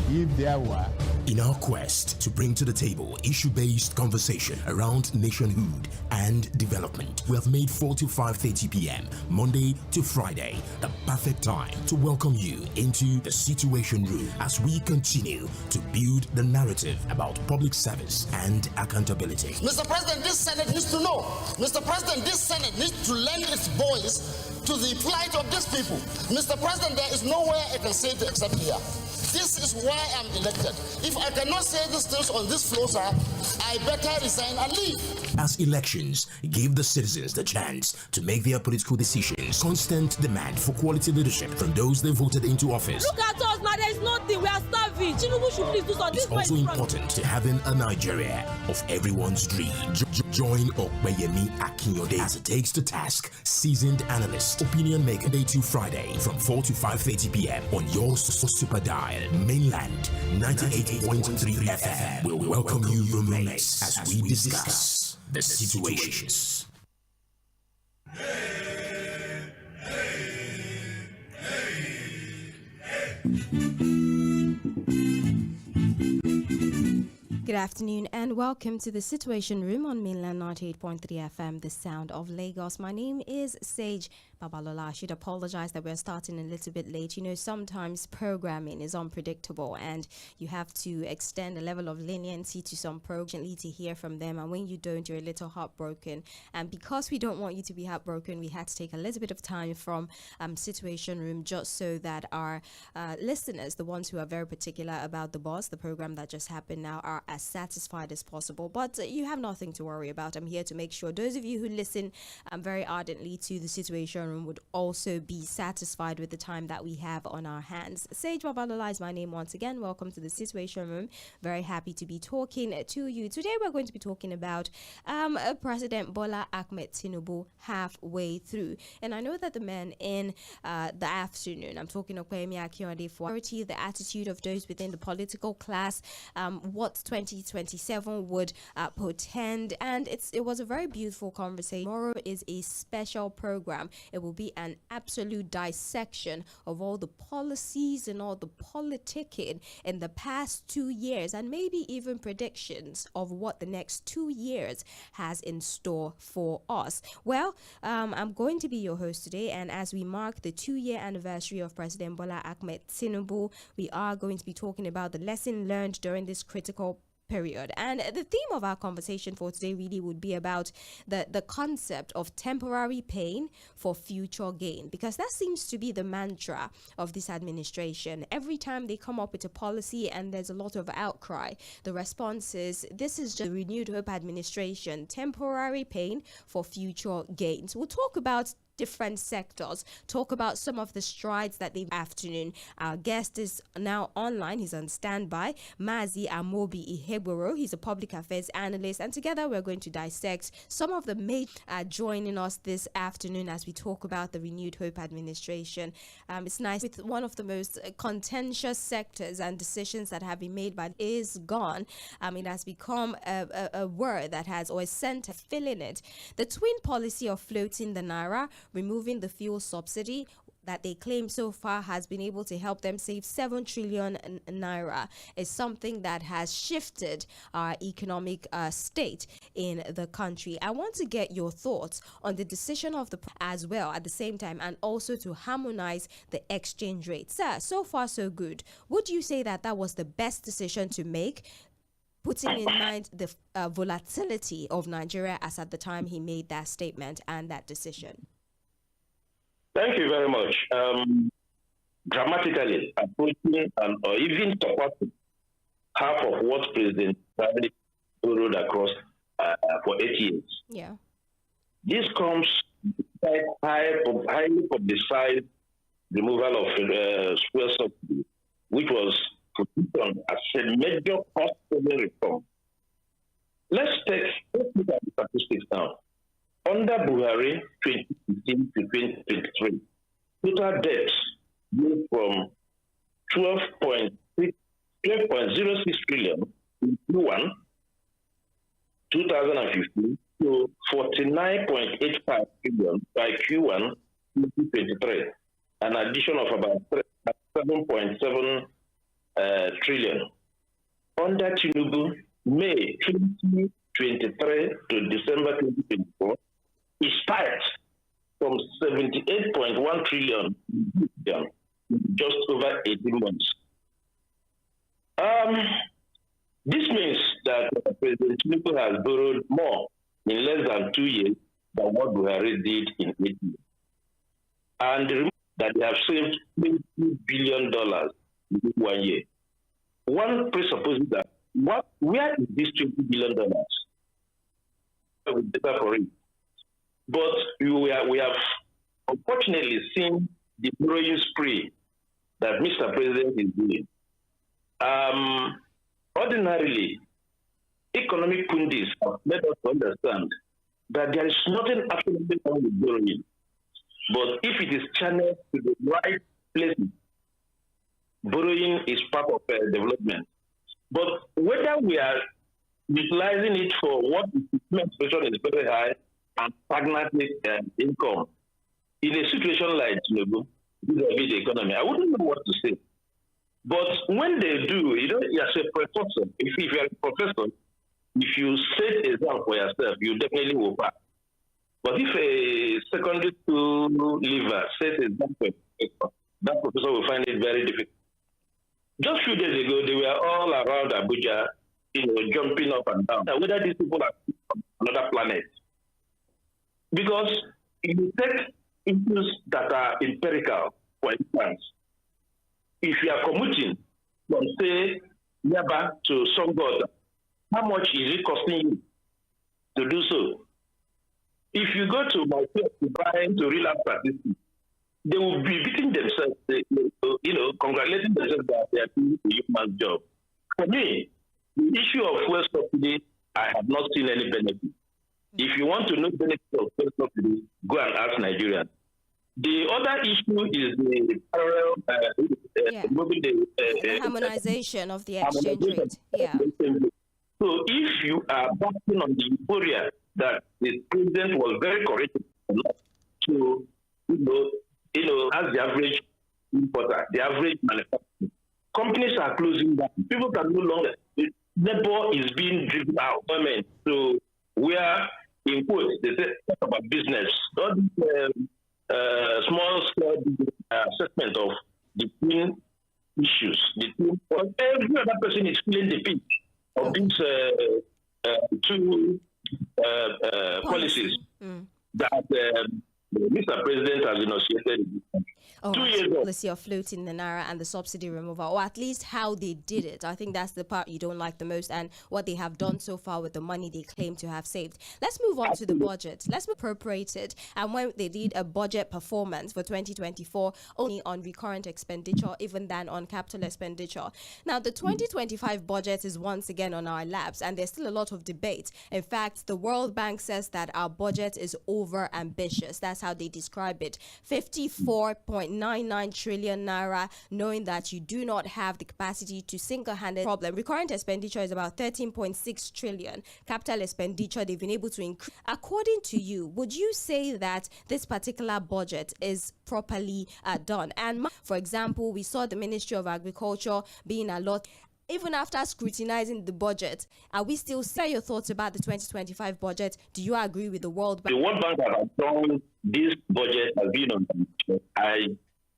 if there were. In our quest to bring to the table issue-based conversation around nationhood and development, we have made 4 to 5:30 p.m. Monday to Friday the perfect time to welcome you into the Situation Room as we continue to build the narrative about public service and accountability. Mr. President, this Senate needs to know. Mr. President, this Senate needs to lend its voice to the plight of these people. Mr. President, there is nowhere I can say it except here. This is why I'm elected. If I cannot say these things on this floor, sir, I better resign and leave. As elections give the citizens the chance to make their political decisions, constant demand for quality leadership from those they voted into office. Look at us now, there is nothing, we are starving. Tinubu should please do something. It's also important to having a Nigeria of everyone's dream. Join ᴜᴜᴜ Akinode as it takes to task seasoned analysts, opinion maker, Monday to Friday from 4 to 5:30 p.m. on your super dial. Mainland 98.3 FM will welcome you roommates as we discuss the situations. Good afternoon and welcome to the Situation Room on Mainland 98.3 FM, the sound of Lagos. My name is Sage Babalola. I should apologize that we're starting a little bit late. You know, sometimes programming is unpredictable and you have to extend a level of leniency to some programs to hear from them. And when you don't, you're a little heartbroken. And because we don't want you to be heartbroken, we had to take a little bit of time from Situation Room just so that our listeners, the ones who are very particular about the boss, the program that just happened now, are as satisfied as possible. But you have nothing to worry about. I'm here to make sure those of you who listen very ardently to the Situation Room would also be satisfied with the time that we have on our hands. Sage Babalola is my name once again. Welcome to the Situation Room. Very happy to be talking to you. Today we're going to be talking about President Bola Ahmed Tinubu halfway through. And I know that the men in the afternoon, I'm talking ᴜᴜᴜ Akinode for the attitude of those within the political class, what 2027 would portend, and it was a very beautiful conversation. Tomorrow is a special program. It will be an absolute dissection of all the policies and all the politicking in the past 2 years, and maybe even predictions of what the next 2 years has in store for us. Well, I'm going to be your host today, and as we mark the 2-year anniversary of President Bola Ahmed Tinubu, we are going to be talking about the lesson learned during this critical period. And the theme of our conversation for today really would be about the concept of temporary pain for future gain, because that seems to be the mantra of this administration. Every time they come up with a policy and there's a lot of outcry, the response is, this is just a renewed hope administration, temporary pain for future gains. We'll talk about different sectors, talk about some of the strides that they've afternoon. Our guest is now online. He's on standby. Mazi Amobi Iheboro. He's a public affairs analyst, and together we're going to dissect some of the major joining us this afternoon as we talk about the renewed hope administration. It's nice with one of the most contentious sectors and decisions that have been made, but is gone. It has become a word that has always sent a fill in it. The twin policy of floating the naira, removing the fuel subsidy that they claim so far has been able to help them save 7 trillion naira, is something that has shifted our economic state in the country. I want to get your thoughts on the decision of the as well at the same time, and also to harmonize the exchange rate. Sir, so far so good. Would you say that that was the best decision to make, putting in mind the volatility of Nigeria as at the time he made that statement and that decision? Thank you very much. Dramatically approaching or even supporting half of what President Buhari rode across for 8 years. Yeah. This comes despite highly publicized removal of fuel subsidy, which was positioned as a major cost-saving reform. Let's look at the statistics now. Under Buhari 2015 to 2023, total debts moved from 12.06 trillion in Q1 2015 to 49.85 trillion by Q1 2023, an addition of about 7.7 trillion. Under Tinubu, May 2023 to December 2024, it spiked from 78.1 trillion just over 18 months. This means that President Tinubu has borrowed more in less than 2 years than what Buhari did in 8 years. And remember that they have saved $20 billion in 1 year. One presupposes that where is this $20 billion? With data for it. But we have unfortunately seen the borrowing spree that Mr. President is doing. Ordinarily, economic pundits have made us understand that there is nothing absolutely wrong with borrowing. But if it is channeled to the right places, borrowing is part of development. But whether we are utilizing it for what inflation is very high and stagnant income, in a situation like Tinubu, vis-a-vis the economy, I wouldn't know what to say. But when they do, as a professor, if you're a professor, if you set an exam for yourself, you definitely will pass. But if a secondary school leaver sets an exam for yourself, that professor will find it very difficult. Just a few days ago, they were all around Abuja, jumping up and down. Now, whether these people are from another planet. Because if you take issues that are empirical, for instance, if you are commuting from, say, Yaba to Songod, how much is it costing you to do so? If you go to my place to buy to relapse statistics, they will be beating themselves, congratulating themselves that they are doing a human job. For me, the issue of fuel subsidy, I have not seen any benefit. If you want to know the benefit of fuel subsidy, go and ask Nigerians. The other issue is the parallel the harmonization of the exchange rate. Yeah. So if you are backing on the euphoria that the president was very courageous to, as the average importer, the average manufacturer, companies are closing down. People can no longer. Labor is being driven out. So where, in quotes, they say about business. All these small-scale assessment of the twin issues. Every other person is feeling the pinch of these two policies that Mr. President has initiated in this country. 2 years ago. Policy of floating the naira and the subsidy removal, or at least how they did it. I think that's the part you don't like the most, and what they have done so far with the money they claim to have saved. Let's move on to the budget. Let's appropriate it. And when they did a budget performance for 2024, only on recurrent expenditure, even than on capital expenditure. Now, the 2025 budget is once again on our laps, and there's still a lot of debate. In fact, the World Bank says that our budget is over ambitious. That's how they describe it. 54.99 trillion naira, knowing that you do not have the capacity to single-handed problem. Recurrent expenditure is about 13.6 trillion. Capital expenditure, they've been able to increase. According to you, would you say that this particular budget is properly done? And for example, we saw the Ministry of Agriculture being a lot. Even after scrutinizing the budget, are we still say your thoughts about the 2025 budget? Do you agree with the World Bank? The World Bank that has done this budget has been on. I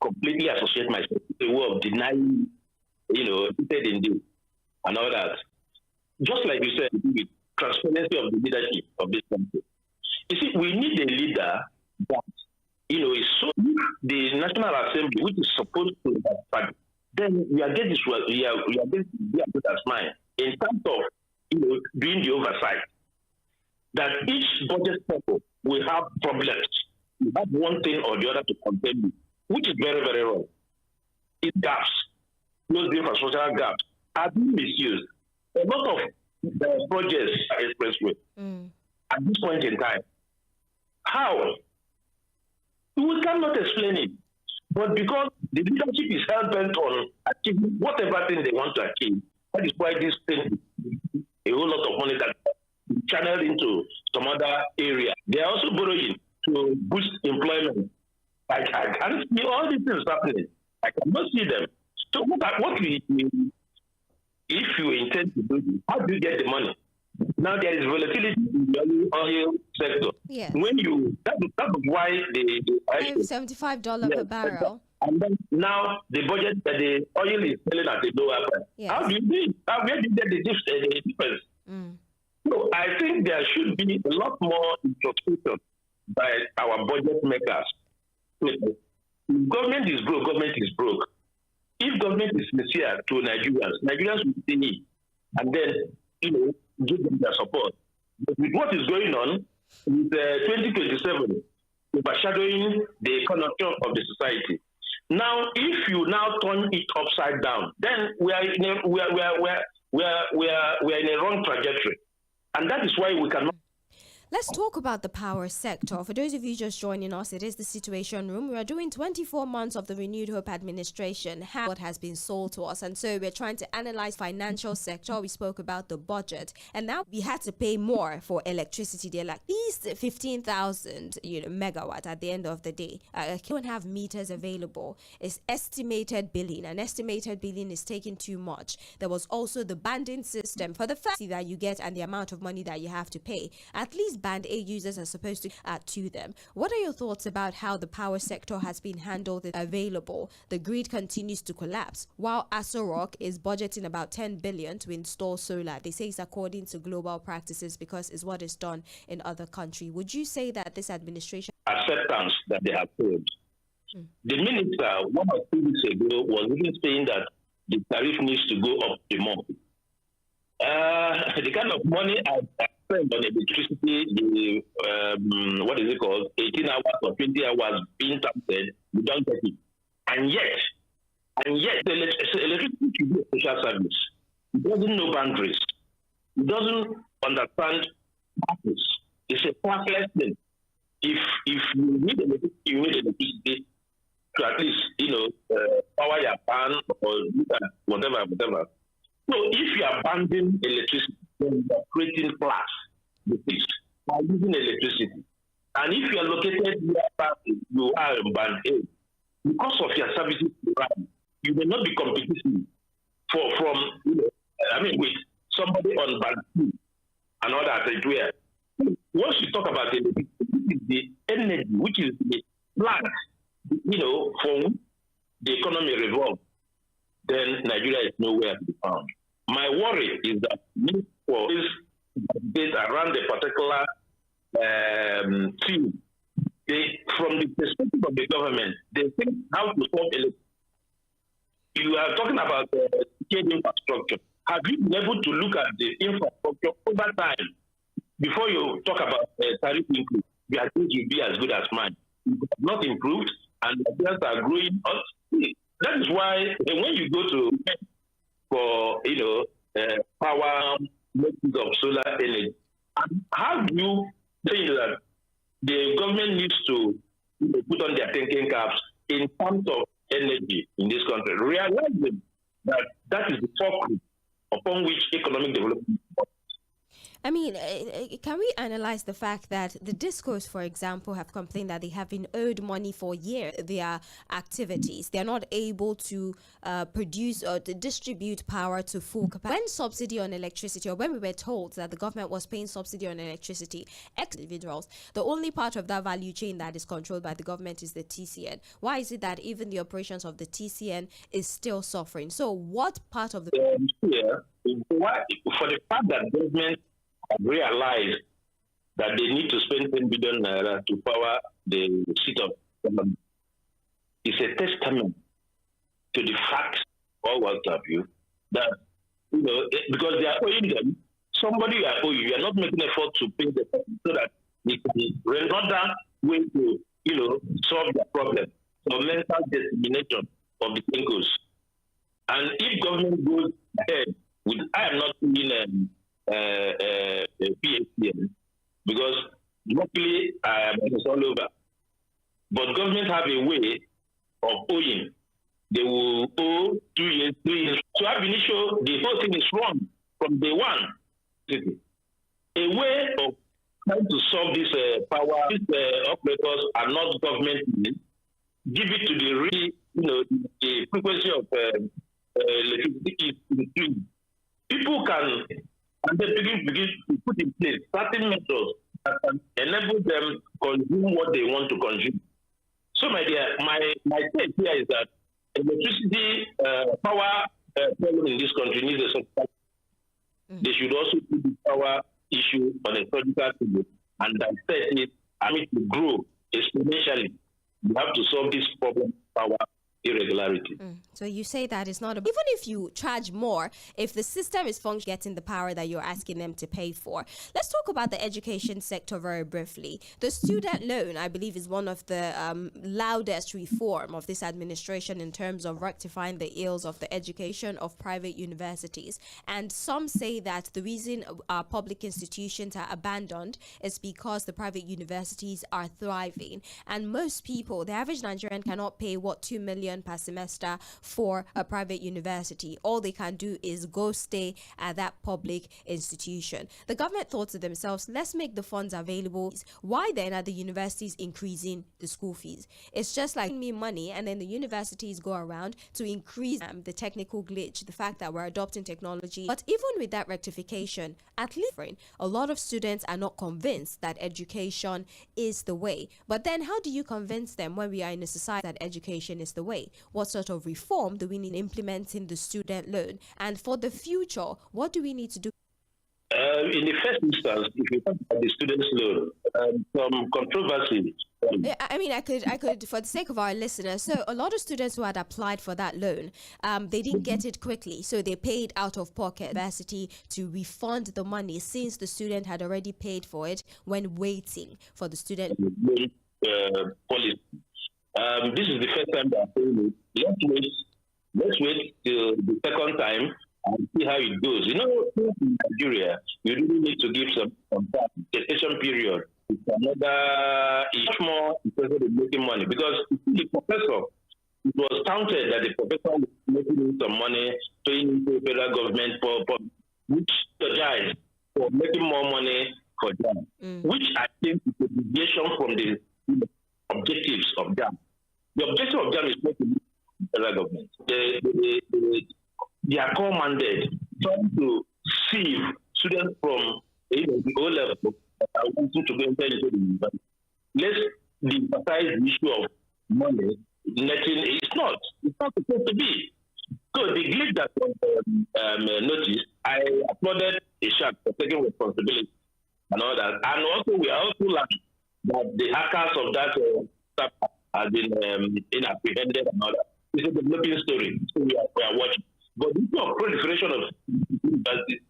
completely associate myself with the way of denying, in this and all that. Just like you said, with transparency of the leadership of this country. You see, we need a leader that, is so the National Assembly, which is supposed to have, then we are getting this well. We are going to be as good as mine in terms of doing the oversight. That each budget cycle will have problems. You have one thing or the other to contend, which is very, very wrong. It gaps, those infrastructural gaps are being misused. A lot of the projects are expressway at this point in time. How? We cannot explain it. But because the leadership is hell bent on achieving whatever thing they want to achieve, that is why this thing, a whole lot of money that is channeled into some other area. They are also borrowing to boost employment. I can't see all these things happening. I cannot see them. So what we if you intend to do this, how do you get the money? Now there is volatility in the oil sector. Yes. When you that's why the $75 per barrel. And then now the budget that the oil is selling at a lower price. Yes. How do you do it? Where do you get the difference? So I think there should be a lot more introspection by our budget makers. If government is broke, government is broke. If government is sincere to Nigerians will see it and then, give them their support. But with what is going on with 2027 overshadowing the economy of the society. Now, if you now turn it upside down, then we are in a wrong trajectory, and that is why we cannot. Let's talk about the power sector. For those of you just joining us, it is the Situation Room. We are doing 24 months of the Renewed Hope administration, what has been sold to us. And so we're trying to analyze financial sector. We spoke about the budget. And now we had to pay more for electricity. They're like, these 15,000 megawatt at the end of the day. Don't have meters available. It's estimated billing. And estimated billing is taking too much. There was also the banding system for the fact that you get and the amount of money that you have to pay. At least Band A users are supposed to add to them. What are your thoughts about how the power sector has been handled and available? The grid continues to collapse, while Aso Rock is budgeting about 10 billion to install solar. They say it's according to global practices because it's what is done in other countries. Would you say that this administration acceptance that they have told? The minister 1 or 2 weeks ago was even saying that the tariff needs to go up the more. The kind of money I spend on electricity, the 18 hours or 20 hours being taxed, we don't get it. And yet, the electricity should be a social service. It doesn't know boundaries. It doesn't understand purpose. It's a classless thing. If you need electricity, you need electricity to at least, power your fan or whatever. So if you are abandoning electricity, then you are creating class by using electricity. And if you are located where you are in band A, because of your services you may not be competing with somebody on band C and all that where. Once you talk about electricity, the energy, which is the plant, for which the economy revolves, then Nigeria is nowhere to be found. My worry is that for this debate around the particular field, from the perspective of the government, they think how to solve electricity. You are talking about infrastructure. Have you been able to look at the infrastructure over time before you talk about tariff increase? Your things will be as good as mine. It has not improved, and the bills are growing up. That is why when you go to for power of solar energy, and how do you say that the government needs to put on their thinking caps in terms of energy in this country, realizing that that is the focus upon which economic development is. I mean, can we analyze the fact that the discos, for example, have complained that they have been owed money for years, their activities. They're not able to produce or to distribute power to full capacity. When subsidy on electricity, or when we were told that the government was paying subsidy on electricity, individuals, the only part of that value chain that is controlled by the government is the TCN. Why is it that even the operations of the TCN is still suffering? So what part of the... for the fact that government realized that they need to spend 10 billion naira to power the seat of government, it's a testament to the fact, or what have you, that, because they are owing them, somebody you are owing, you are not making effort to pay the person so that they can another way to, solve the problem. So mental dissemination of the thinkers. And if government goes ahead with, I am not seeing PHCN, because luckily it's all over. But government have a way of owing. They will owe 2 years, 3 years. So ab initio, the whole thing is wrong from day one. A way of trying to solve this power, these operators are not government. Give it to the the frequency of electricity is increased. people can and then begin to put in place certain methods that can enable them to consume what they want to consume. So, my dear, my take here is that electricity power problem in this country needs a substantial. They should also put the power issue on a surgical table and dissect it and it to grow exponentially. You have to solve this problem of power irregularity. So you say that it's not even if you charge more, if the system is functioning, getting the power that you're asking them to pay for. Let's talk about the education sector very briefly. The student loan, I believe, is one of the loudest reform of this administration in terms of rectifying the ills of the education of private universities. And some say that the reason our public institutions are abandoned is because the private universities are thriving. And most people, the average Nigerian, cannot pay 2 million per semester for a private university. All they can do is go stay at that public institution. The government thought to themselves, let's make the funds available. Why then are the universities increasing the school fees? It's just like me money, and then the universities go around to increase the technical glitch, the fact that we're adopting technology. But even with that rectification, at least a lot of students are not convinced that education is the way. But then how do you convince them when we are in a society that education is the way? What sort of reform do we need implementing the student loan? And for the future, what do we need to do? In the first instance, if you talk about the students' loan, some controversy. I could, for the sake of our listeners, so a lot of students who had applied for that loan, they didn't get it quickly, so they paid out of pocket university to refund the money since the student had already paid for it when waiting for the student. Policy. This is the first time that I'm saying it. Let's wait till the second time and see how it goes. You know, in Nigeria, you really need to give some time. Gestation period is another much more interested in making money because the professor, it was counted that the professor was making some money, paying into federal government for which guys for making more money for them, which I think is a deviation from the objectives of them. The objective of them is not to meet the federal government. Their core mandate trying to sieve students from the O level that are wanting to go into the university. Let's emphasize the issue of money. It's not supposed to be. So the glitch that was noticed, I applauded a shot for taking responsibility and all that. And also, we are also learning that the hackers of that stuff have been apprehended and all that. It's a developing story. So we are watching. But this is a proliferation of universities,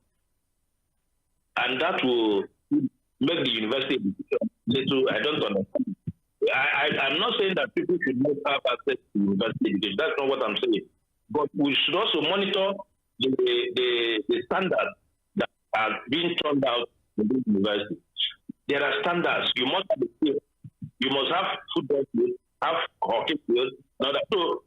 and that will make the university little. I don't understand. I'm not saying that people should not have access to university education. That's not what I'm saying. But we should also monitor the standards that are being turned out in this university. There are standards. You must have a field. You must have football field, have hockey field. So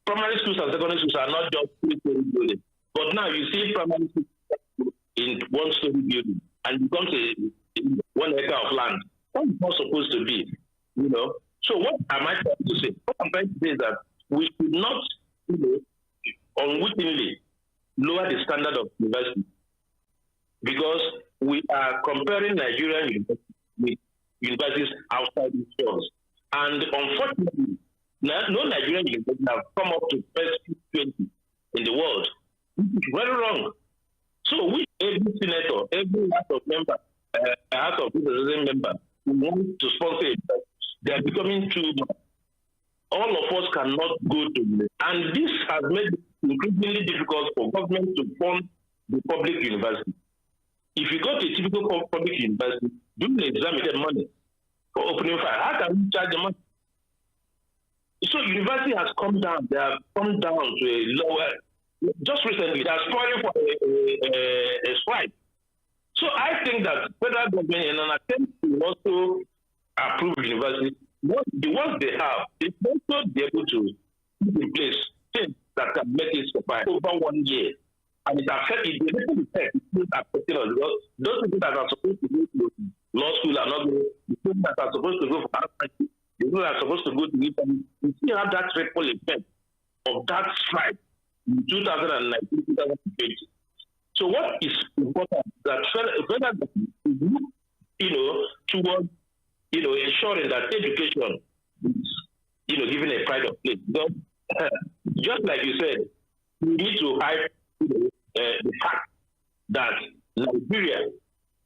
primary schools and secondary schools are not just 3-story buildings. But now you see primary schools in 1-story building and it becomes a 1 acre of land. That's not supposed to be, you know. So what am I trying to say? What I'm trying to say is that we should not, unwittingly lower the standard of university because we are comparing Nigerian universities with universities outside these shores. And unfortunately, no Nigerian university have come up to first 20 in the world. This is very wrong. So we, every senator, every House of member, House of Representatives member, who want to sponsor it, they are becoming too much. All of us cannot go to them. And this has made it increasingly difficult for government to fund the public university. If you go to a typical public university, doing the exam, you get money for opening file. How can you charge the money? So university has come down. They have come down to a lower. Just recently, they are spoiling for a strike. So I think that federal government, in an attempt to also approve university, the ones they have, they also be able to put in place things that can make it survive over 1 year. And it affects the little effect. It's affecting us because those people that are supposed to go to law school are not going. The people that are supposed to go for the people that are supposed to go to Italy, we still have that ripple effect of that strike in 2019, 2020. So what is important is that federal government look, towards, ensuring that education is, given a pride of place. Because just like you said, we need to hide the fact that Nigeria,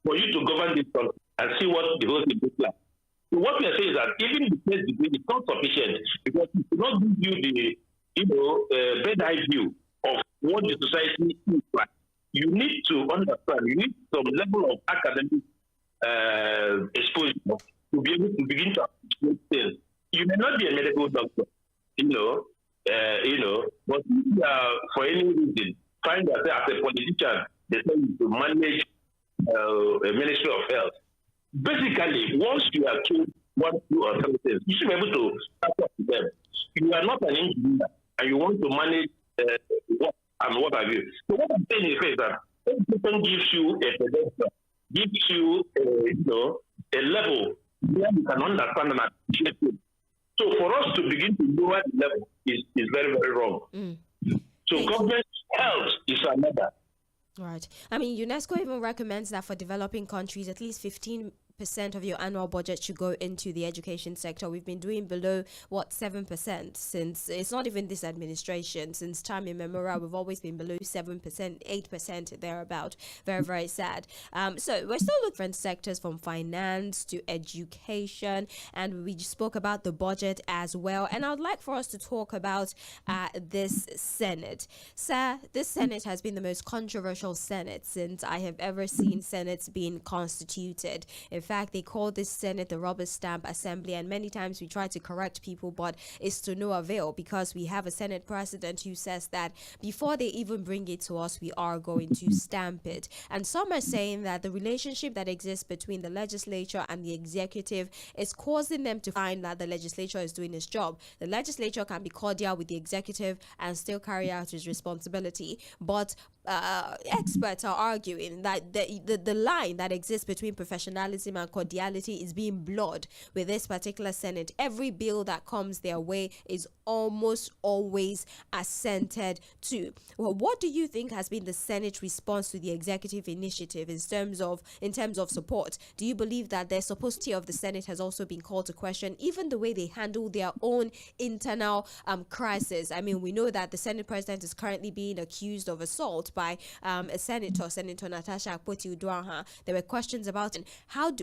for you to govern this country and see what the whole thing looks like. So what we are saying is that even the first degree is not sufficient because it will not give you the bird eye view of what the society is like. You need to understand, you need some level of academic exposure to be able to begin to appreciate things. You may not be a medical doctor, but if you are, for any reason, find yourself as a politician, they tell you to manage a Ministry of Health. Basically, once you are told 1, 2, or 3 things, you should be able to start up to them. If you are not an engineer and you want to manage what have you. So what I'm saying is that education gives you a pedestal, gives you a level where you can understand and appreciate it. So for us to begin to lower the level is very, very wrong. So government health is another. Right. I mean, UNESCO even recommends that for developing countries, at least 15% of your annual budget should go into the education sector. We've been doing below 7% since it's not even this administration. Since time immemorial, we've always been below 7%, 8% thereabout. Very, very sad. So we're still looking at different sectors from finance to education, and we just spoke about the budget as well. And I would like for us to talk about this Senate. Sir, this Senate has been the most controversial Senate since I have ever seen Senates being constituted. In fact, they call this Senate the rubber stamp assembly, and many times we try to correct people, but it's to no avail because we have a Senate president who says that before they even bring it to us, we are going to stamp it. And some are saying that the relationship that exists between the legislature and the executive is causing them to find that the legislature is doing its job. The legislature can be cordial with the executive and still carry out its responsibility, but experts are arguing that the line that exists between professionalism and cordiality is being blurred with this particular Senate. Every bill that comes their way is almost always assented to. Well, what do you think has been the Senate response to the executive initiative in terms of support? Do you believe that the supposity of the Senate has also been called to question, even the way they handle their own internal crisis? I mean, we know that the Senate president is currently being accused of assault by a Senator Natasha Akpoti-Uduaghan. There were questions about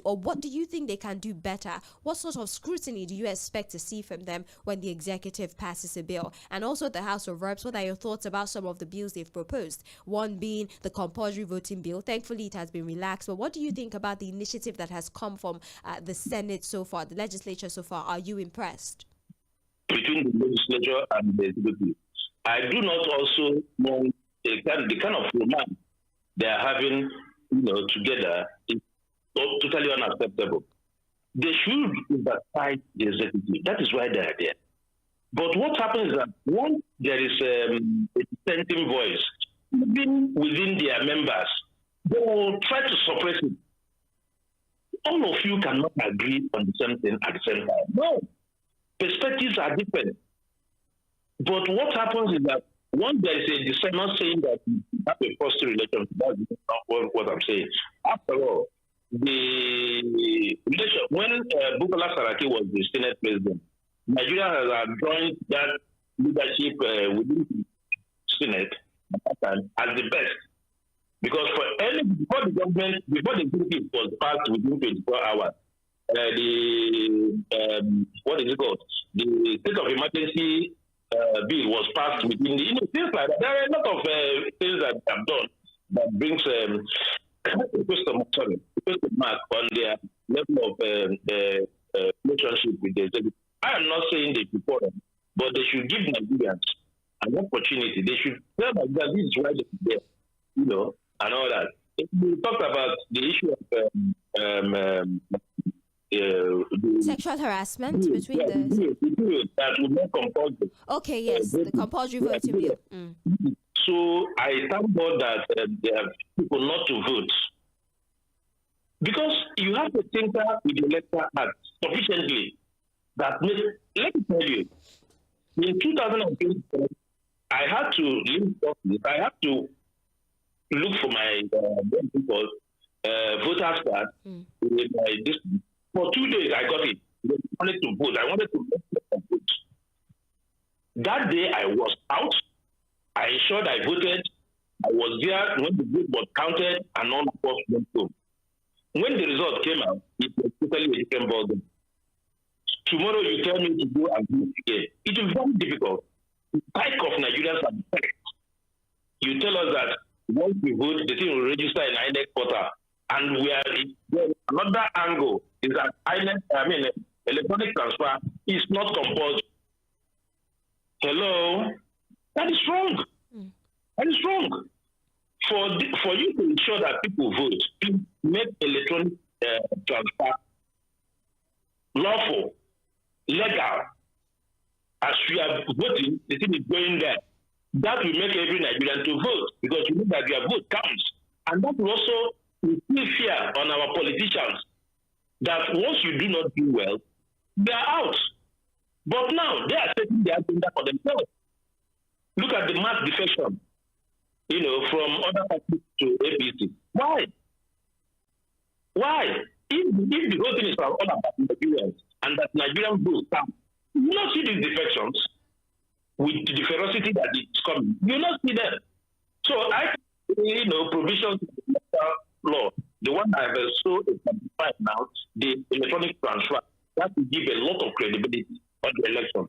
what do you think they can do better? What sort of scrutiny do you expect to see from them when the executive passes a bill? And also the House of Reps, what are your thoughts about some of the bills they've proposed? One being the compulsory voting bill. Thankfully, it has been relaxed. But what do you think about the initiative that has come from the Senate so far, the legislature so far? Are you impressed? Between the legislature and the executive, I do not also know the kind of romance they are having, together is totally unacceptable. They should oversight the executive. That is why they are there. But what happens is that once there is a dissenting voice, even within their members, they will try to suppress it. All of you cannot agree on the same thing at the same time. No. Perspectives are different. But what happens is that once there is a dissent saying that you have a positive relationship, that's not what I'm saying. After all, the relation, when Bukola Saraki was the Senate president, Nigeria has joined that leadership within the Senate as the best. Because before the executive was passed within 24 hours, what is it called? The state of emergency bill was passed within things like that. There are a lot of things that have done that brings a question mark on their level of relationship with the executive. I am not saying they support them, but they should give Nigerians an opportunity. They should tell them that this is why they're there, and all that. If we talk about the issue of sexual harassment between the that would not compulsory. Okay, yes, the compulsory voting bill. So I thank God that there are people not to vote, because you have to think that with the electoral act sufficiently that let me tell you, in 2020, I had to leave office. I had to look for my voters card with my distance. For 2 days, I got it. I wanted to vote. I wanted to vote. That day, I was out. I ensured I voted. I was there when the vote was counted, and all of us went home. When the result came out, it was totally a different ballgame. Tomorrow, you tell me to go and vote again. It will be very difficult. The type of Nigerians are different. You tell us that once we vote, the thing will register in INEC portal. And we are another angle is that electronic transfer is not compulsory. Hello? That is wrong. That is wrong. For you to ensure that people vote, please make electronic transfer lawful, legal. As we are voting, the thing is going there. That will make every Nigerian to vote because you know that their vote counts. And that will also instill fear on our politicians that once you do not do well, they are out. But now they are taking the agenda for themselves. Look at the mass defection, from other parties to APC. Why? Why? If the whole thing is all about Nigerians and that Nigerian vote count, you will not see these defections with the ferocity that is coming. You will not see them. So provisions of the law, the one I have so identified now, the electronic transfer, that will give a lot of credibility on the election.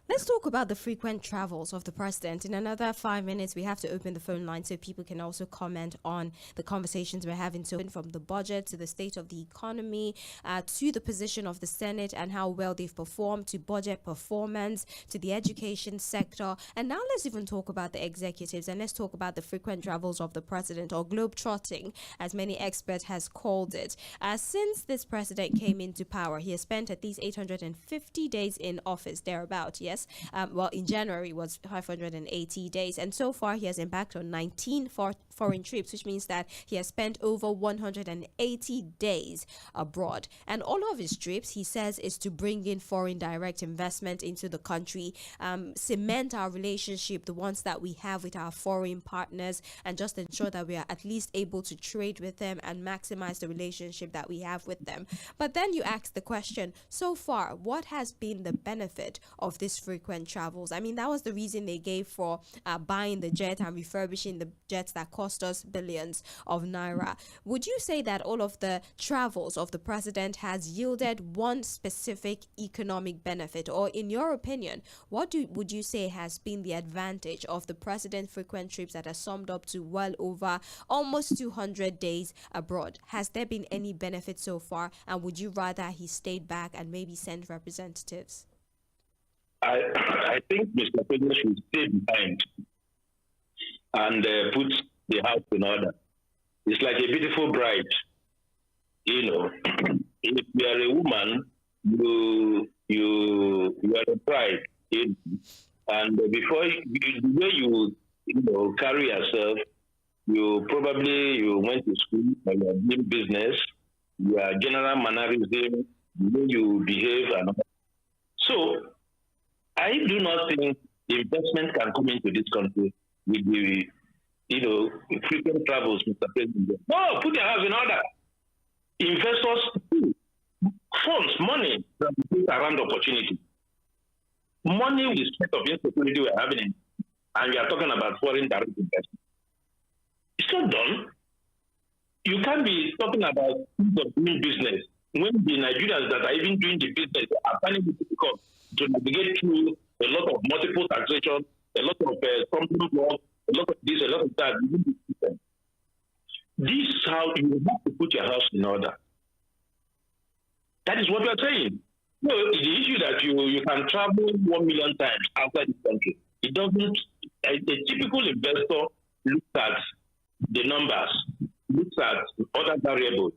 Let's talk about the frequent travels of the president. In another 5 minutes, we have to open the phone line so people can also comment on the conversations we're having. So from the budget to the state of the economy, to the position of the Senate and how well they've performed, to budget performance, to the education sector. And now let's even talk about the executives, and let's talk about the frequent travels of the president, or globe-trotting, as many experts has called it. Since this president came into power, he has spent at least 850 days in office, thereabout, yes. In January was 580 days, and so far he has embarked on 19 foreign trips, which means that he has spent over 180 days abroad. And all of his trips, he says, is to bring in foreign direct investment into the country, cement our relationship, the ones that we have with our foreign partners, and just ensure that we are at least able to trade with them and maximize the relationship that we have with them. But then you ask the question, so far, what has been the benefit of this frequent travels? I mean, that was the reason they gave for buying the jet and refurbishing the jets that cost us billions of naira. Would you say that all of the travels of the president has yielded one specific economic benefit? Or in your opinion, would you say has been the advantage of the president's frequent trips that are summed up to well over almost 200 days abroad? Has there been any benefit so far? And would you rather he stayed back and maybe sent representatives? I think Mr. President should stay behind and put the house in order. It's like a beautiful bride. If you are a woman, you are a bride. And before the way you carry yourself, you went to school, or you are doing business, your general mannerism, the way you behave, and all. So I do not think investment can come into this country with the frequent travels, Mr. President. No, put your house in order. Investors, funds, money that will around opportunity. Money with the state of insecurity we're having, and we are talking about foreign direct investment. It's not done. You can't be talking about doing business when the Nigerians that are even doing the business are finding it difficult to navigate through a lot of multiple taxation, a lot of something wrong, a lot of this, a lot of that. This is how you have to put your house in order. That is what we are saying. No, the issue that you can travel 1 million times outside the country. It doesn't. A typical investor looks at the numbers, looks at other variables,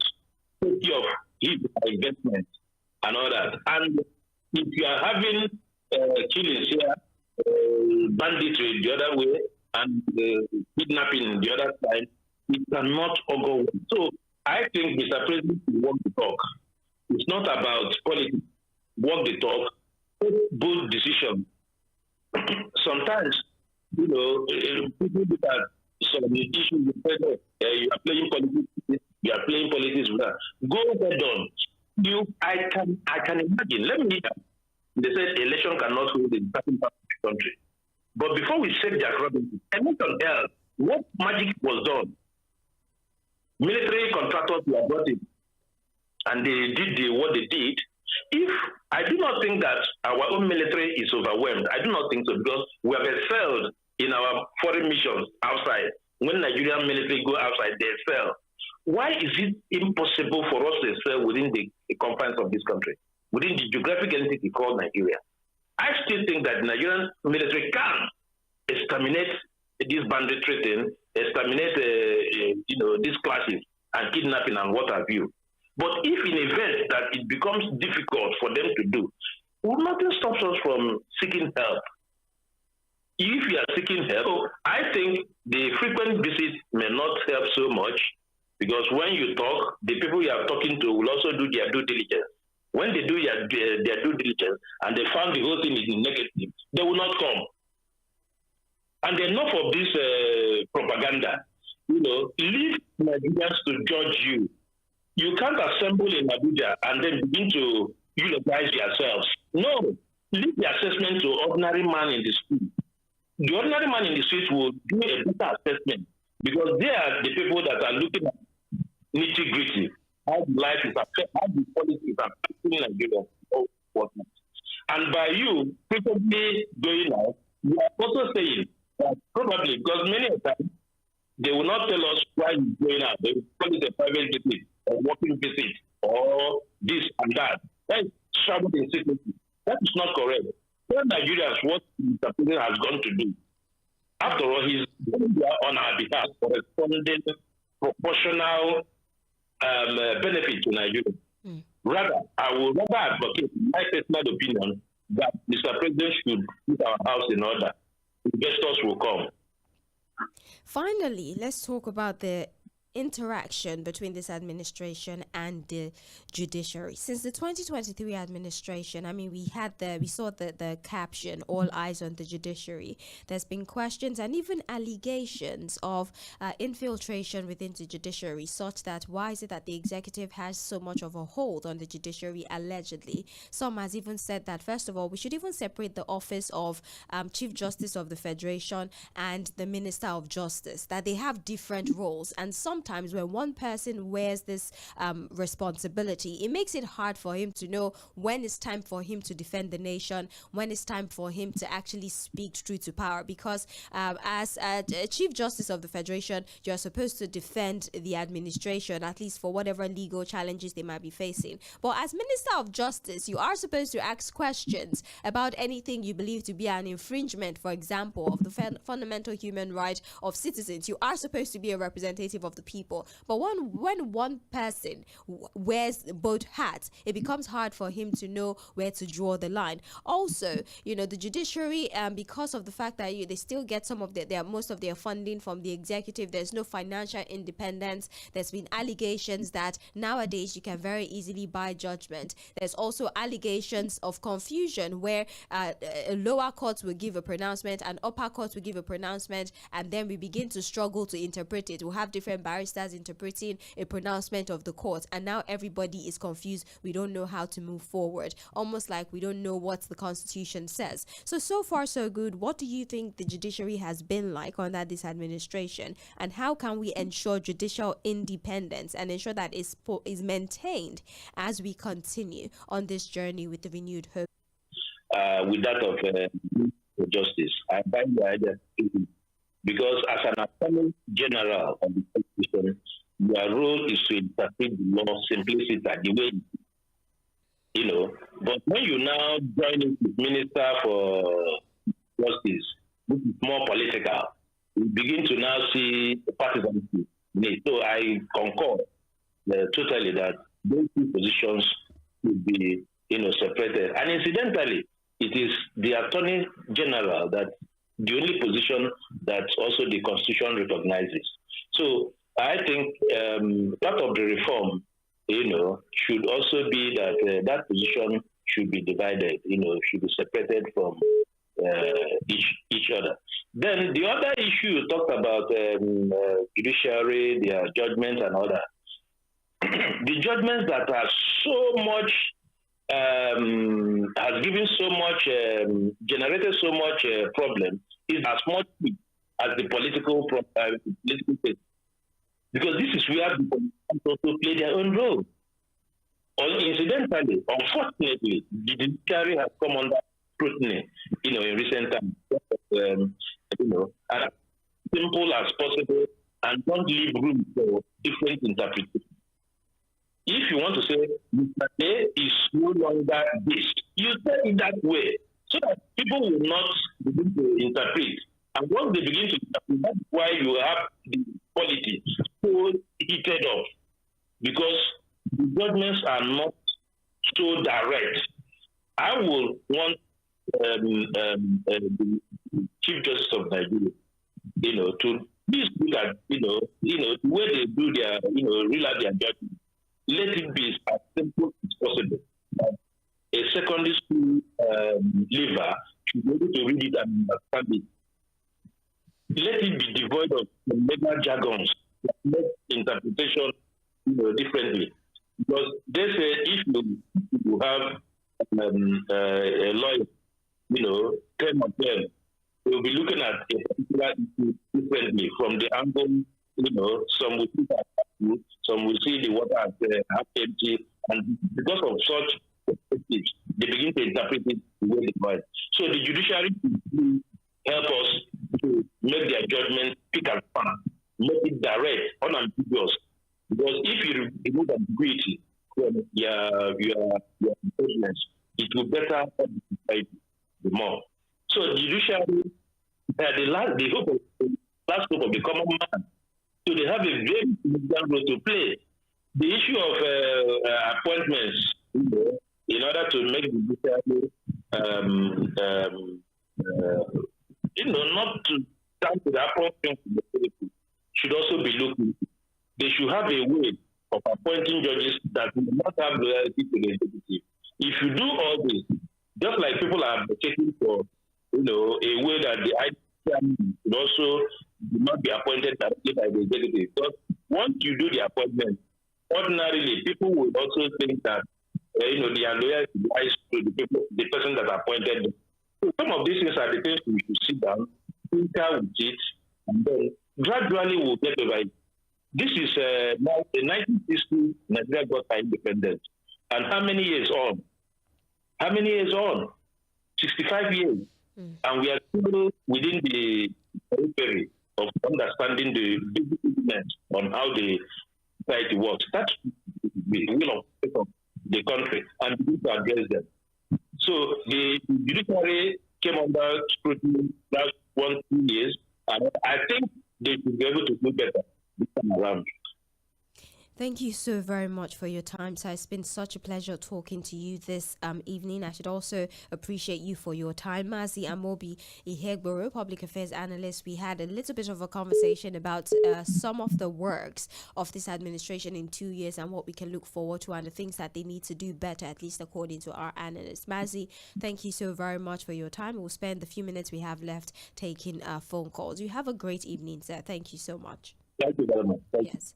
safety of his investment and all that. And if you are having killings here, banditry the other way, and kidnapping the other side, it cannot all go well. So I think Mr. President will walk the talk. It's not about politics. Walk the talk, take bold decisions. Sometimes people look at some issues, you are playing politics, you are playing politics with that. Go head on. I can imagine. Let me. They said election cannot hold in certain parts of the country. But before we set the agreement, anything else, what magic was done? Military contractors were brought in, and they did what they did. If I do not think that our own military is overwhelmed, I do not think so, because we have excelled in our foreign missions outside. When Nigerian military go outside, they excel. Why is it impossible for us to excel within the confines of this country, within the geographic entity called Nigeria? I still think that the Nigerian military can exterminate this banditry thing, exterminate these clashes and kidnapping and what have you. But if in event that it becomes difficult for them to do, nothing stops us from seeking help. If you are seeking help, I think the frequent visits may not help so much, because when you talk, the people you are talking to will also do their due diligence. When they do their due diligence and they found the whole thing is negative, they will not come. And enough of this propaganda. Leave Nigerians to judge you. You can't assemble in Abuja and then begin to eulogize yourselves. No, leave the assessment to ordinary man in the street. The ordinary man in the street will do a better assessment, because they are the people that are looking at nitty-gritty, how life is affected, how the politics is affecting Nigeria. And by you frequently going out, you are also saying that probably, because many of them, they will not tell us why you're going out. They will call it a private visit, or working visit, or this and that. That is travel in secrecy. That is not correct. Tell Nigerians what Mr. President has gone to do. After all, he's doing on our behalf corresponding proportional benefit to Nigeria. Rather, I would rather advocate, in my personal opinion, that Mr. President should put our house in order. Investors will come. Finally, let's talk about the interaction between this administration and the judiciary. Since the 2023 administration, we saw the caption, "All eyes on the judiciary." There's been questions and even allegations of infiltration within the judiciary, such that why is it that the executive has so much of a hold on the judiciary, allegedly. Some has even said that, first of all, we should even separate the office of Chief Justice of the Federation and the Minister of Justice, that they have different roles. And sometimes when one person wears this responsibility, it makes it hard for him to know when it's time for him to defend the nation, when it's time for him to actually speak truth to power. Because as Chief Justice of the Federation, you're supposed to defend the administration, at least for whatever legal challenges they might be facing. But as Minister of Justice, you are supposed to ask questions about anything you believe to be an infringement, for example, of the fundamental human right of citizens. You are supposed to be a representative of the people. But when one person wears both hats, it becomes hard for him to know where to draw the line. Also, the judiciary, because of the fact that they still get some of most of their funding from the executive, there's no financial independence. There's been allegations that nowadays you can very easily buy judgment. There's also allegations of confusion where lower courts will give a pronouncement and upper courts will give a pronouncement, and then we begin to struggle to interpret it. We'll have different barristers interpreting a pronouncement of the court, and now everybody is confused. We don't know how to move forward, almost like we don't know what the Constitution says. So far so good. What do you think the judiciary has been like under this administration, and how can we ensure judicial independence and ensure that is maintained as we continue on this journey with the renewed hope? With that of justice, I find the idea, because as an attorney general of the Constitution, your role is to interpret the law simplicity, the way But when you now join in with Minister for Justice, which is more political, we begin to now see partisanship. So I concur totally that those two positions should be separated. And incidentally, it is the Attorney General that the only position that also the Constitution recognizes. So I think part of the reform, should also be that that position should be divided, should be separated from each other. Then the other issue you talked about judiciary, their judgments and all that. The judgments that are so much has given so much generated so much problem is as much as the political case, because this is where the politicians also play their own role. Incidentally, unfortunately, the judiciary has come under scrutiny, in recent times. As simple as possible, and don't leave room for different interpretations. If you want to say Mr. A is no longer this, you say it that way, so that people will not begin to interpret. And once they begin to interpret, that's why you have the quality so heated up, because the judgments are not so direct. I will want the Chief Justice of Nigeria, to please look at, the way they do their, reel out their judgment. Let it be as simple as possible. A secondary school leaver should be able to read it and understand it. Let it be devoid of legal jargons that make interpretation, differently. Because they say if you have a lawyer, 10 of them, they will be looking at a particular issue differently from the angle, some will see that, some will see the water as half empty, and because of such perspectives, they begin to interpret it the way they want. So the judiciary will help us to make their judgment pick and span, make it direct, unambiguous. Because if you remove ambiguity from your judgments, it will better help the society the more. So the judiciary, the hope of the common man. So they have a very significant role to play. The issue of appointments, in order to make the judiciary, not to stand to the appointment of the people, should also be looked into. They should have a way of appointing judges that will not have loyalty to the executive. If you do all this, just like people are advocating for, a way that the ICM should also not be appointed directly by the executive. Because once you do the appointment, ordinarily people will also think that their loyalty lies to the person that appointed them. So some of these things are the things we should sit down, tinker with it, and then gradually we'll get over it. This is now the 1960s, Nigeria got our independence. And how many years on? 65 years. And we are still within the periphery of understanding the basic on how the society works. That's the will of the country, and begin to address them. So the judiciary came under scrutiny last 1-2 years, and I think they should be able to do better this time around. Thank you so very much for your time. So it's been such a pleasure talking to you this evening. I should also appreciate you for your time. Mazi Amobi Ihegboro, Public Affairs Analyst. We had a little bit of a conversation about some of the works of this administration in 2 years and what we can look forward to and the things that they need to do better, at least according to our analysts. Mazi, thank you so very much for your time. We'll spend the few minutes we have left taking phone calls. You have a great evening, sir. Thank you so much. Thank you very much. Yes.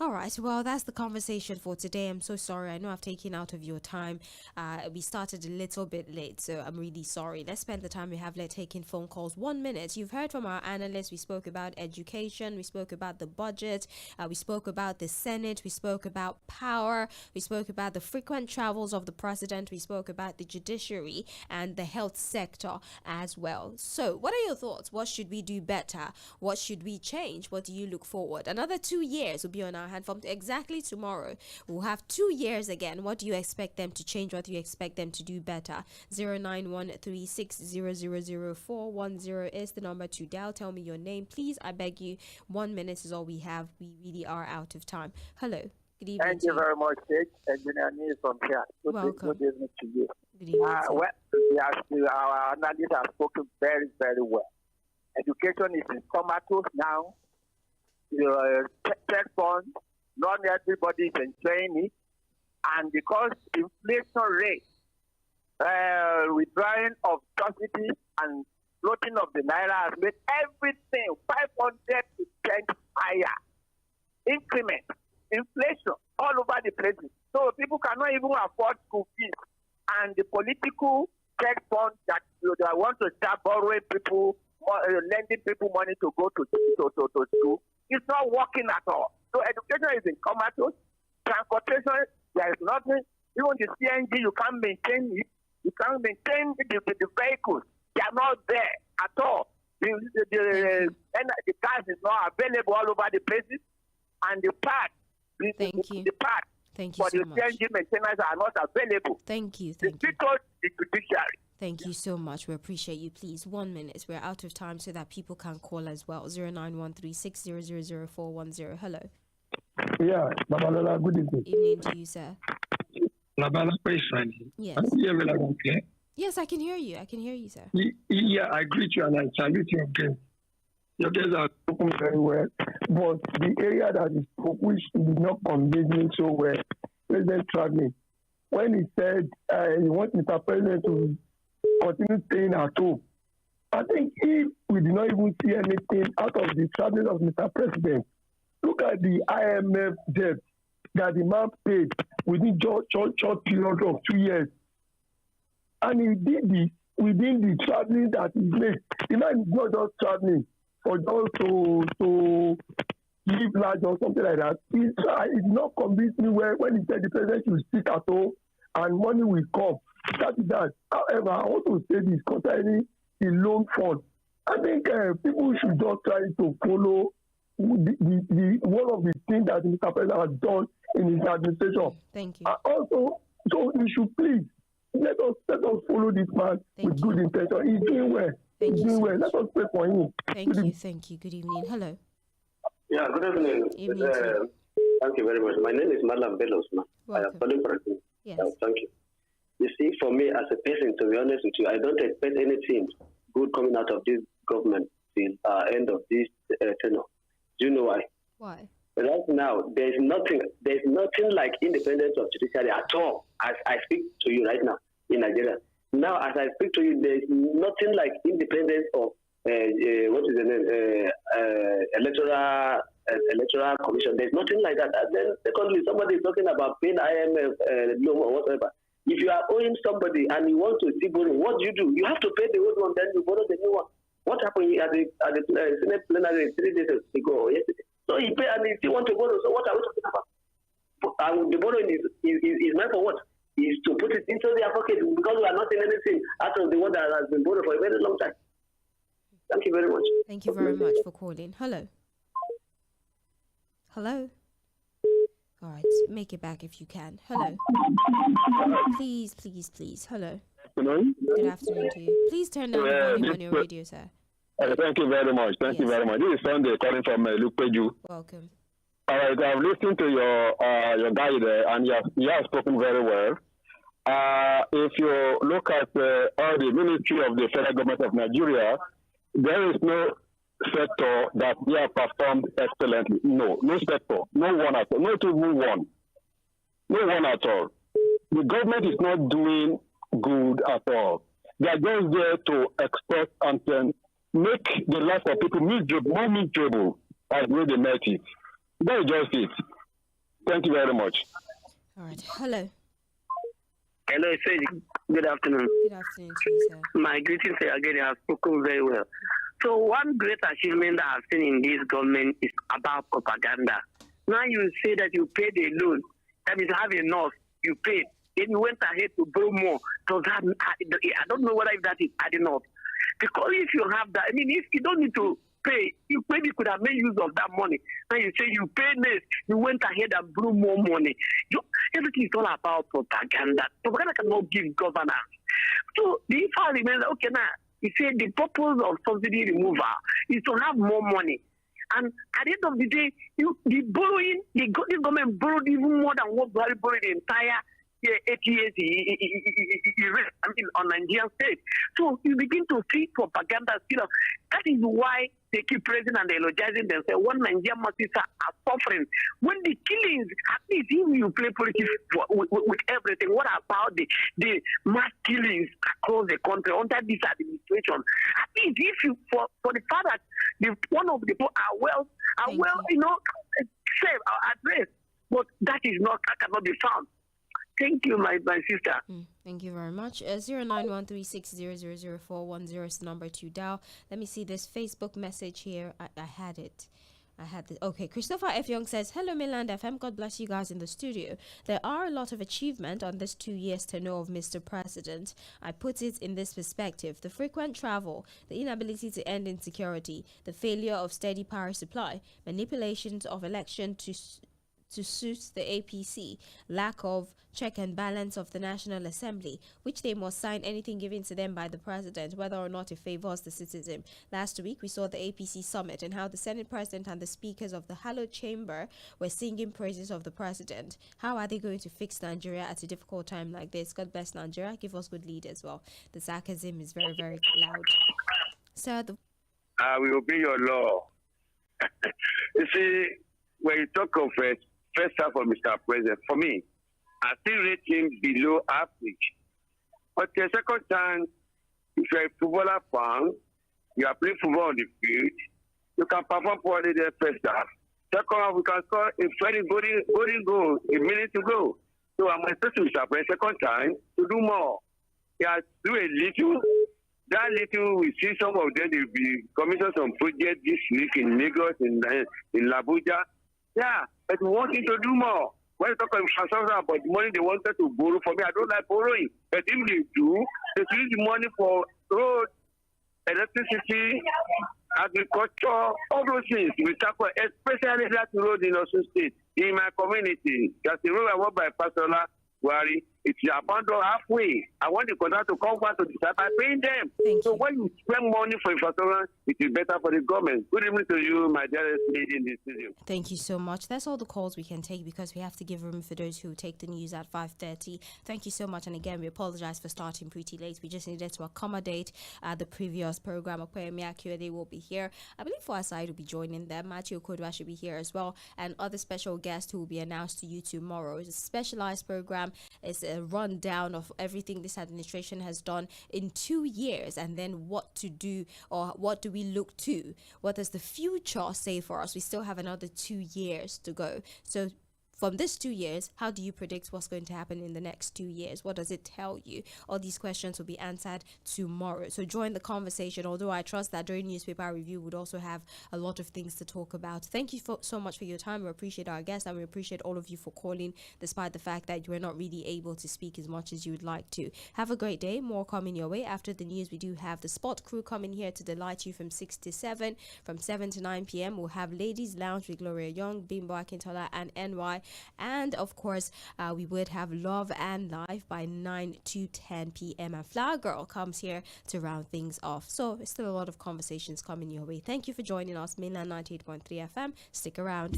All right. Well, that's the conversation for today. I'm so sorry. I know I've taken out of your time. We started a little bit late, so I'm really sorry. Let's spend the time we have left taking phone calls. 1 minute. You've heard from our analysts. We spoke about education. We spoke about the budget. We spoke about the Senate. We spoke about power. We spoke about the frequent travels of the president. We spoke about the judiciary and the health sector as well. So what are your thoughts? What should we do better? What should we change? What do you look forward? Another 2 years will be on our hand from exactly tomorrow. We'll have 2 years again. What do you expect them to change? What do you expect them to do better? 09136000410 is the number to dial. Tell me your name, please. I beg you. 1 minute is all we have. We really are out of time. Hello. Good evening. Thank you very much, Kate. Engineer Neil from here. Welcome. Good evening to you. Good evening. Our analysts have spoken very, very well. Education is in comatose now. Tech funds, not everybody is enjoying it, and because inflation rate, withdrawing of subsidies and floating of the naira has made everything 500% higher. Increment, inflation, all over the places. So people cannot even afford school fees. And the political debt fund that they want to start borrowing people, lending people money to go to school, it's not working at all. So education is in comatose. Transportation, there is nothing. Even the CNG, you can't maintain it. You can't maintain the vehicles. They are not there at all. The gas is not available all over the places. And the parts, the parts for the CNG maintenance are not available. Thank you. The judiciary. Thank you so much. We appreciate you. Please, 1 minute. We're out of time so that people can call as well. 0913-6000410. Hello. Yeah, Babalola, good evening. Evening to you, sir. Yes. Yes, I can hear you. I can hear you, sir. Yeah, I greet you and I salute you again. Your guys are spoken very well. But the area that is which did not convince me so well, President traveling, when he said he wants Mr. President to continue staying at home, I think if we did not even see anything out of the traveling of Mr. President, look at the IMF debt that the man paid within short period of 2 years. And he did this within the traveling that he made. The man is not just traveling for just to live large or something like that. It's not convinced me when he said the president should sit at home and money will come. That is that. However, I want to say this concerning the loan fund. I think people should just try to follow the one of the things that Mr. President has done in his administration. Thank you. Also, so we should please let us follow this man with good intention. He's doing well. Thank you. Let us pray for him. Thank you. Good evening. Hello. Yeah, good evening. Thank you very much. My name is Madam Bellos. I am calling for you. Yes. Thank you. You see, for me as a person, to be honest with you, I don't expect anything good coming out of this government till end of this tenure. Do you know why? Why? Right now, there's nothing like independence of judiciary at all. As I speak to you right now in Nigeria. Now, as I speak to you, there's nothing like independence of what is the name? Electoral commission. There's nothing like that. And then, secondly, somebody is talking about paying IMF loan or whatever. If you are owing somebody and you want to still borrow, what do? You have to pay the old one, then you borrow the new one. What happened at the Senate plenary 3 days ago or yesterday? So he pay and he still want to borrow. So what are we talking about? The borrowing is meant for what? Is to put it into their pocket because we are not in anything out of the one that has been borrowed for a very long time. Thank you very much. Thank you very much for calling. Hello. Hello. All right, make it back if you can. Hello. Please. Hello. Good afternoon to you. Please turn down the volume on your radio, sir. Thank you very much. Thank you very much. This is Sunday calling from ᴑᴜᴜ. Welcome. All right, I've listened to your guy there, and you have spoken very well. If you look at all the ministry of the federal government of Nigeria, there is no sector that they have performed excellently. No sector, no one at all, not even one. No one at all. The government is not doing good at all. They are just there to expect and make the life of people more miserable as way they make it. That is just it. Thank you very much. All right. Hello. Hello, good afternoon. Good afternoon to you, sir. My greetings again. You have spoken very well. So one great achievement that I've seen in this government is about propaganda. Now you say that you paid a loan, that is have enough, you paid. Then you went ahead to borrow more. So that, I don't know whether that is adding up. Because if you have that, I mean, if you don't need to pay, you maybe could have made use of that money. Now you say you pay less, you went ahead and borrow more money. Everything is all about propaganda. Propaganda cannot give governance. So the issue remains, okay, now, you say the purpose of subsidy removal is to have more money. And at the end of the day, this government borrowed even more than what Buhari borrowed the entire 8 years on Nigerian state. So you begin to see propaganda. That is why they keep praising and eulogizing themselves. One Nigerian masses are suffering. When the killings, at least if you play politics with everything, what about the mass killings across the country under this administration? At least if you, for the fact that one of the people are well, safe or addressed, but that cannot be found. Thank you, my sister. Thank you very much. 091360000410 is the number to dial. Let me see this Facebook message here. I had it. Okay, Christopher F. Young says, hello, Mainland FM. God bless you guys in the studio. There are a lot of achievement on this 2 years tenure of Mr. President. I put it in this perspective. The frequent travel, the inability to end insecurity, the failure of steady power supply, manipulations of election to suit the APC, lack of check and balance of the National Assembly, which they must sign anything given to them by the president, whether or not it favors the citizen. Last week, we saw the APC summit and how the Senate president and the speakers of the hallowed chamber were singing praises of the president. How are they going to fix Nigeria at a difficult time like this? God bless Nigeria. Give us good lead as well. The sarcasm is very, very loud. Sir, I will obey your law. You see, when you talk of first half of Mr. President, for me, I still rate him below average. But the second time, if you're a footballer fan, you are playing football on the field, you can perform poorly the first half. Second half, we can score a very golden goal, a minute to go. So I'm expecting Mr. President second time to do more. He has to do a little. That little, we see some of them, will be commissioned some projects this week in Lagos, in Abuja. Yeah, but we want him to do more. When you talk about the money they wanted to borrow for me, I don't like borrowing. But if they do, they use the money for road, electricity, agriculture, all those things. We talk about, especially that road in Osun State, in my community. That's the road I work by Pastor Wari. It's abandoned halfway. I want the contract to come back to the side by paying them. So when you spend money for infrastructure, it is better for the government. Good evening to you, my dearest lady in the studio. Thank you so much. That's all the calls we can take because we have to give room for those who take the news at 5:30. Thank you so much. And again, we apologize for starting pretty late. We just needed to accommodate the previous program. ᴑᴏᴛ will be here. I believe for our side will be joining them. Matthew Kodwa should be here as well. And other special guests who will be announced to you tomorrow. It's a specialized program. It's a rundown of everything this administration has done in 2 years, and then what to do, or what do we look to? What does the future say for us? We still have another 2 years to go. So from this 2 years, how do you predict what's going to happen in the next 2 years? What does it tell you? All these questions will be answered tomorrow. So join the conversation, although I trust that during newspaper review would also have a lot of things to talk about. Thank you so much for your time. We appreciate our guests and we appreciate all of you for calling, despite the fact that you are not really able to speak as much as you would like to. Have a great day. More coming your way. After the news, we do have the sport crew coming here to delight you from 6 to 7. From 7 to 9 p.m., we'll have Ladies Lounge with Gloria Young, Bimbo Akintola, and NY. And of course, we would have Love and Life by 9 to 10 p.m. And Flower Girl comes here to round things off. So it's still a lot of conversations coming your way. Thank you for joining us, Mainland 98.3 FM. Stick around.